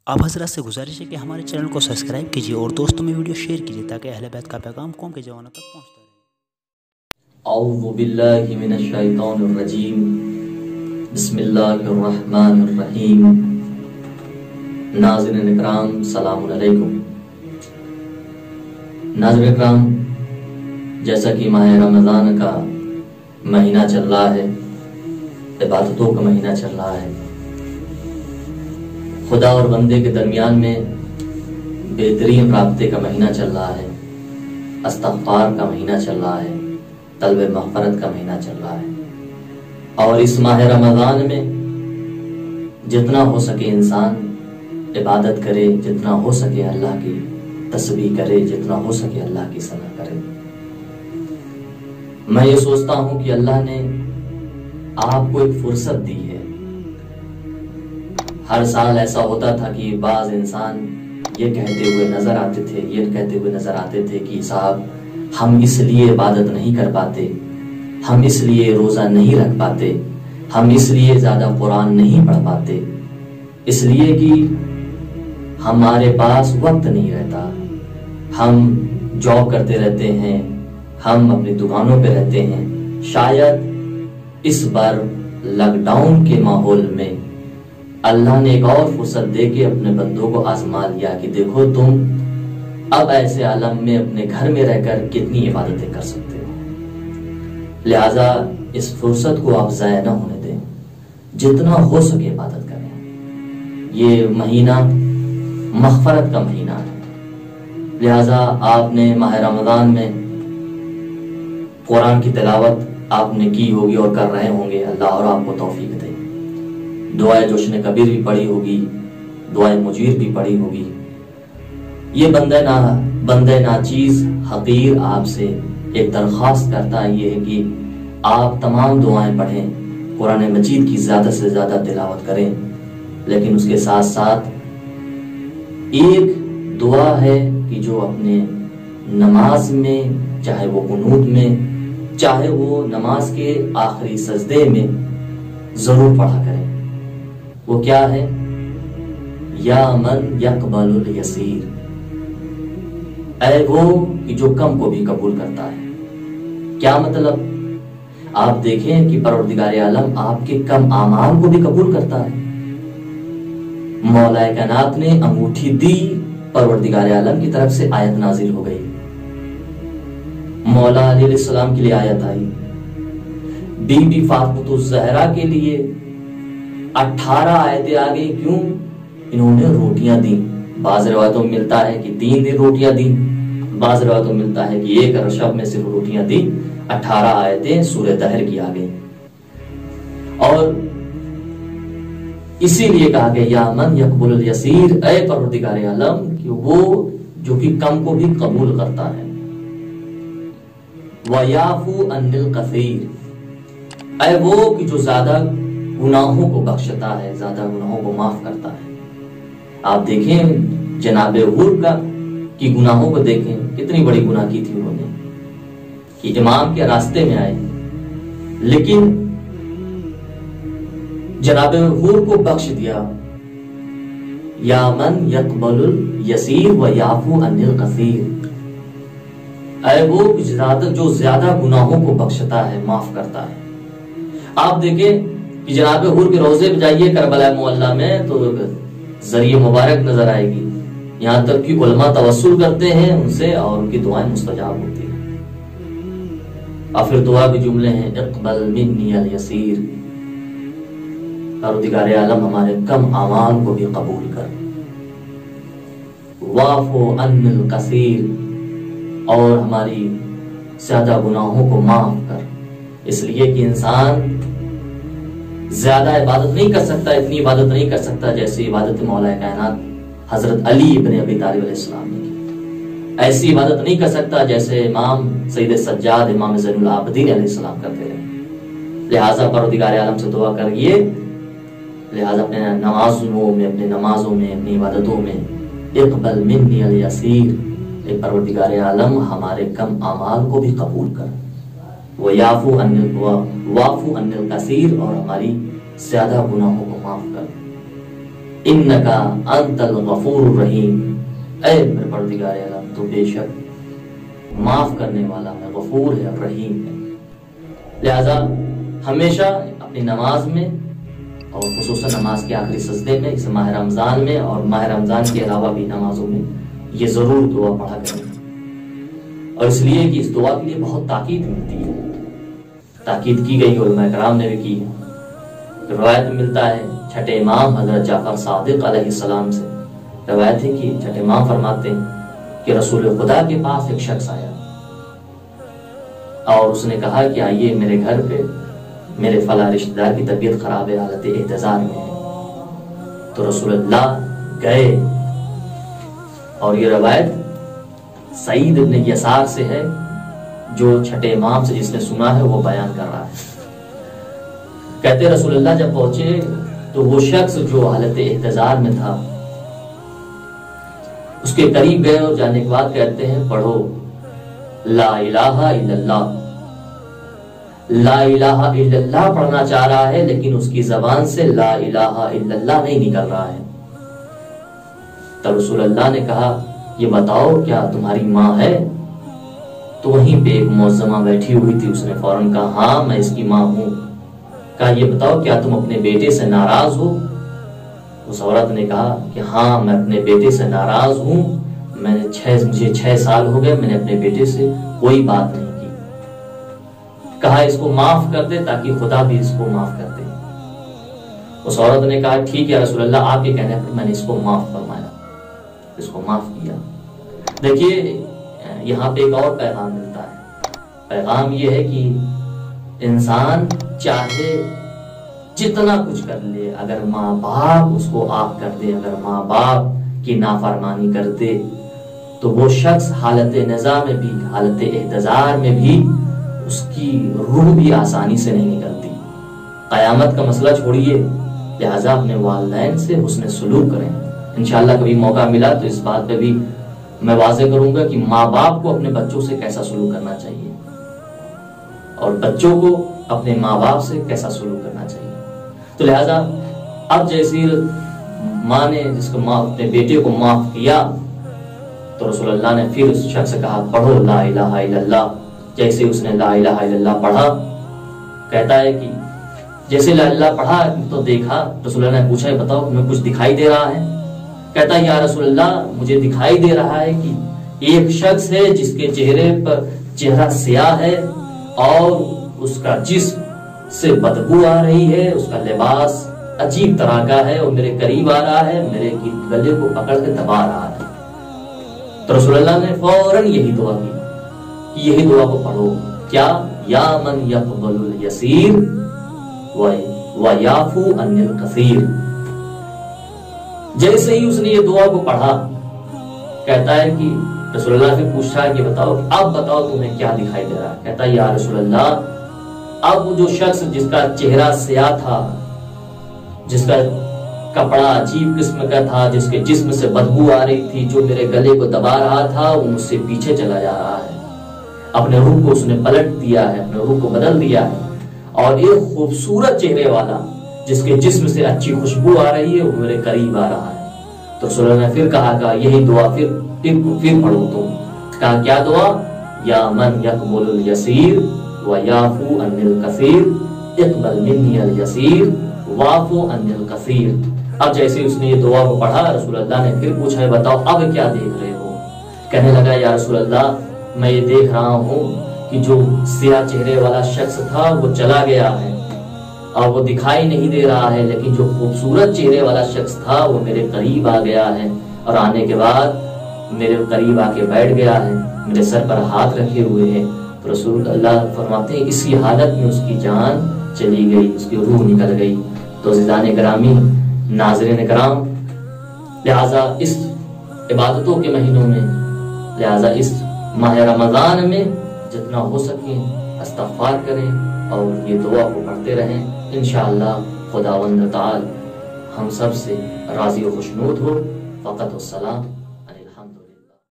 आप हजरत से गुजारिश है कि हमारे चैनल को सब्सक्राइब कीजिए और दोस्तों में वीडियो शेयर कीजिए ताकि अहले बैत का पैगाम कौम के जवानों तक पहुंचता रहे। औज़ु बिल्लाहि मिनश शैतानिर रजीम। बिस्मिल्लाहिर रहमानिर रहीम। नाज़रीन इकराम, सलाम अलैकुम। नाज़रीन इकराम, जैसा कि माह रमज़ान का महीना चल रहा है, इबादतों का महीना चल रहा है, खुदा और बंदे के दरमियान में बेहतरीन राब्ते का महीना चल रहा है, इस्तिग़फ़ार का महीना चल रहा है, तलब मग़फ़रत का महीना चल रहा है। और इस माह रमज़ान में जितना हो सके इंसान इबादत करे, जितना हो सके अल्लाह की तस्बीह करे, जितना हो सके अल्लाह की सना करे। मैं ये सोचता हूँ कि अल्लाह ने आपको एक फुर्सत दी है। हर साल ऐसा होता था कि बाज इंसान ये कहते हुए नजर आते थे कि साहब हम इसलिए इबादत नहीं कर पाते, हम इसलिए रोजा नहीं रख पाते, हम इसलिए ज्यादा कुरान नहीं पढ़ पाते, इसलिए कि हमारे पास वक्त नहीं रहता, हम जॉब करते रहते हैं, हम अपनी दुकानों पे रहते हैं। शायद इस बार लॉकडाउन के माहौल में अल्लाह ने एक और फुर्सत दे के अपने बंदों को आजमा लिया कि देखो तुम अब ऐसे आलम में अपने घर में रहकर कितनी इबादतें कर सकते हो। लिहाजा इस फुर्सत को आप ज़ाया न होने दें, जितना हो सके इबादत करें। ये महीना मग़फ़रत का महीना है, लिहाजा आपने माह रमज़ान में कुरान की तिलावत आपने की होगी और कर रहे होंगे। अल्लाह और आपको तौफीक दे। दुआए जोशने कबीर भी पढ़ी होगी, दुआए मुजीर भी पढ़ी होगी। ये बंदे नाचीज हकीर आपसे एक दरख्वास्त करता है, ये है कि आप तमाम दुआएं पढ़ें, कुरान मजीद की ज्यादा से ज्यादा तिलावत करें। लेकिन उसके साथ साथ एक दुआ है कि जो अपने नमाज में, चाहे वो कुनूत में, चाहे वो नमाज के आखिरी सजदे में जरूर पढ़ा करें। वो क्या है? या मन यक़बलुल यसीर, ऐ वो कि जो कम को भी कबूल करता है। क्या मतलब? आप देखें कि परवरदिगार आलम आपके कम आमाल को भी कबूल करता है। मौलाए कायनात ने अंगूठी दी, परवरदिगार आलम की तरफ से आयत नाजिल हो गई। मौला अली अलैहिस्सलाम के लिए आयत आई, बीबी फातिमा ज़हरा के लिए 18 आयतें आ गई। क्यों? इन्होंने रोटियां दी। बाज़ रिवायतों में मिलता है कि 3 दिन रोटियां दी, बाज़ रिवायतों में मिलता है कि एक रशब में सिर्फ रोटियां दी। 18 आयतें सूरह दहर की आ गई। और इसीलिए कहा गया या मन यक़बुलुल यसीर, ऐ परवरदिगार आलम कि वो जो कि कम को भी कबूल करता है। व याफू अनिल कसीर, ऐ वो कि जो ज्यादा गुनाहों को बख्शता है, ज्यादा गुनाहों को माफ करता है। आप देखें जनाब हुर का कि गुनाहों को देखें, कितनी बड़ी गुनाह की थी उन्होंने कि इमाम के रास्ते में आए, लेकिन जनाब हुर को बख्श दिया। या मन यक़बलुल यसीर व याफू अनिल कसीर, ऐ वो जो ज्यादा गुनाहों को बख्शता है, माफ करता है। आप देखें कि जनाब हुर के रोजे पे जाइए करबला मुअल्ला में तो जरिए मुबारक नजर आएगी। यहाँ तक कि उलमा तवस्सुल करते हैं उनसे और उनकी दुआएं मुस्तजाब होती हैं। और फिर दुआ के जुमले हैं इक़बल मिन्नी अल यसीर, परवरदिगार आलम हमारे कम आमाल को भी कबूल कर। वाफ़ु अन्निल कसीर, और हमारी ज्यादा गुनाहों को माफ कर। इसलिए कि इंसान ज्यादा इबादत नहीं कर सकता, इतनी इबादत नहीं कर सकता जैसी इबादत मौलाए कायनात हजरत अली इब्न अबी तालिब अलैहिस्सलाम ने की। ऐसी इबादत नहीं कर सकता जैसे इमाम सैयद सज्जाद इमाम ज़ैनुल आबिदीन अलैहिस्सलाम करते रहे। लिहाजा परवरदिगार आलम से दुआ करिए, लिहाजा अपने नमाजों में, अपनी इबादतों में इक़बल मिन्नी अल यसीर, परवरदिगार आलम हमारे कम आमाल को भी कबूल कर। वो वाफ़ु अनिल कसीर, और हमारी ज्यादा गुनाहों को माफ कर। इन्नका अंतल गफूर रहीम, ऐ मेरे परवरदिगार आलम तो बेशक माफ करने वाला है, गफूर है, रहीम है। लिहाजा हमेशा अपनी नमाज में और खुसूसन नमाज के आखिरी सजदे में, इस माह रमजान में और माह रमजान के अलावा भी नमाजों में ये जरूर दुआ पढ़ा करें। और इसलिए कि इस दुआ के लिए बहुत ताकीद मिलती है, ताकीद की गई उलमा कराम ने भी की है। रवायत मिलता है छठे इमाम हजरत जाफर सादिक अलैहिस्सलाम से रवायत है कि छठे इमाम फरमाते हैं कि रसूल खुदा के पास एक शख्स आया और उसने कहा कि आइए मेरे घर पे, मेरे फला रिश्तेदार की तबीयत खराब है, हालत एहतजार में है। तो रसूलुल्लाह गए और ये रवायत सईद इब्न यसार से है, जो छठे इमाम से जिसने सुना है वो बयान कर रहा है। कहते रसूलुल्लाह जब पहुंचे तो वो शख्स जो हालत एहतजार में था उसके करीब गए और जाने के बाद कहते हैं पढ़ो ला इलाहा इल्लल्लाह। ला इलाहा इल्लल्लाह पढ़ना चाह रहा है लेकिन उसकी जबान से ला इलाहा इल्लल्लाह नहीं निकल रहा है। तब रसूलुल्लाह ने कहा ये बताओ क्या तुम्हारी माँ है? तो वहीं पे एक मुअज्जमा बैठी हुई थी, उसने फौरन कहा हाँ मैं इसकी माँ हूं। कहा ये बताओ क्या तुम अपने बेटे से नाराज हो? उस औरत ने कहा कि हाँ मैं अपने बेटे से नाराज हूं, मुझे 6 साल हो गए, मैंने अपने बेटे से कोई बात नहीं की। कहा इसको माफ कर दे ताकि खुदा भी इसको माफ कर दे। उस औरत ने कहा ठीक है रसूलुल्लाह, आपके कहने पर मैंने इसको माफ फरमाया, इसको माफ किया। देखिए यहाँ पे एक और पैगाम मिलता है। पैगाम ये है कि इंसान चाहे जितना कुछ कर ले, अगर माँ बाप उसको आप कर दे, अगर माँ बाप की नाफरमानी कर दे, तो वो शख्स हालत नज़ा में भी, हालत एहतजार में भी उसकी रूह भी आसानी से नहीं निकलती। क़यामत का मसला छोड़िए, लिहाजा अपने वालिदैन से हुस्न सलूक करें। इंशाअल्लाह कभी मौका मिला तो इस बात पे भी मैं वाज़ेह करूंगा कि माँ बाप को अपने बच्चों से कैसा सलूक करना चाहिए और बच्चों को अपने माँ बाप से कैसा सलूक करना चाहिए। तो लिहाजा अब जैसे माँ ने जिसको माँ अपने बेटे को माफ किया तो रसूलुल्लाह ने फिर उस शख्स से कहा पढ़ो ला इलाहा इल्लल्लाह। जैसे उसने ला इलाहा इल्लल्लाह पढ़ा, कहता है कि जैसे ला इलाहा पढ़ा तो देखा, रसूलुल्लाह ने पूछा बताओ तुम्हें कुछ दिखाई दे रहा है? कहता है या रसूलुल्लाह मुझे दिखाई दे रहा है कि एक शख्स है जिसके चेहरे पर चेहरा स्याह है और उसका जिस्म से बदबू आ रही है, उसका लिबास अजीब तरह का है और मेरे करीब आ रहा है, मेरे गले को पकड़ के दबा रहा है। तो रसूलुल्लाह ने फौरन यही दुआ की कि यही दुआ को पढ़ो, क्या या मन यक़बलुल यसीर व याफू अनिल कसीर। जैसे ही उसने ये दुआ को पढ़ा, कहता है कि रसूलुल्लाह से पूछा है कि बताओ अब बताओ तुम्हें क्या दिखाई दे रहा है? कहता है या रसूलुल्लाह अब वो जो शख्स जिसका चेहरा स्याह था, जिसका कपड़ा अजीब किस्म का था, जिसके जिस्म से बदबू आ रही थी, जो मेरे गले को दबा रहा था, वो मुझसे पीछे चला जा रहा है। अपने रूह को उसने पलट दिया है, अपने रूह को बदल दिया है और एक खूबसूरत चेहरे वाला जिसके जिस्म से अच्छी खुशबू आ रही है वो मेरे करीब आ रहा है। तो रसूलुल्लाह ने फिर कहा यही दुआ फिर पढ़ो तुम। कहा क्या दुआ? या मन यक़बुलुल यसीर व याफू अनिल कसीर इक़बल मिन्नी अल यसीर वाफू अनिल कसीर। अब जैसे उसने ये दुआ को पढ़ा, रसूलुल्लाह ने फिर पूछा बताओ अब क्या देख रहे हो? कहने लगा या रसूलुल्लाह मैं ये देख रहा हूँ कि जो स्याह चेहरे वाला शख्स था वो चला गया है और वो दिखाई नहीं दे रहा है, लेकिन जो खूबसूरत चेहरे वाला शख्स था वो मेरे करीब आ गया है और आने के बाद मेरे करीब आके बैठ गया है, मेरे सर पर हाथ रखे हुए है। तो रसूलुल्लाह फरमाते हैं इसी हालत में उसकी जान चली गई, उसकी रूह निकल गई। तो अज़ीज़ान गिरामी, नाज़रीन किराम, लिहाजा इस इबादतों के महीनों में, लिहाजा इस माह रमज़ान में जितना हो सके इस्तिग़फ़ार करें और ये दुआ को पढ़ते रहें। इंशाअल्लाह खुदावंद ताल हम सब से राज़ी व खुशनूद हो। फ़क़त वस्सलाम।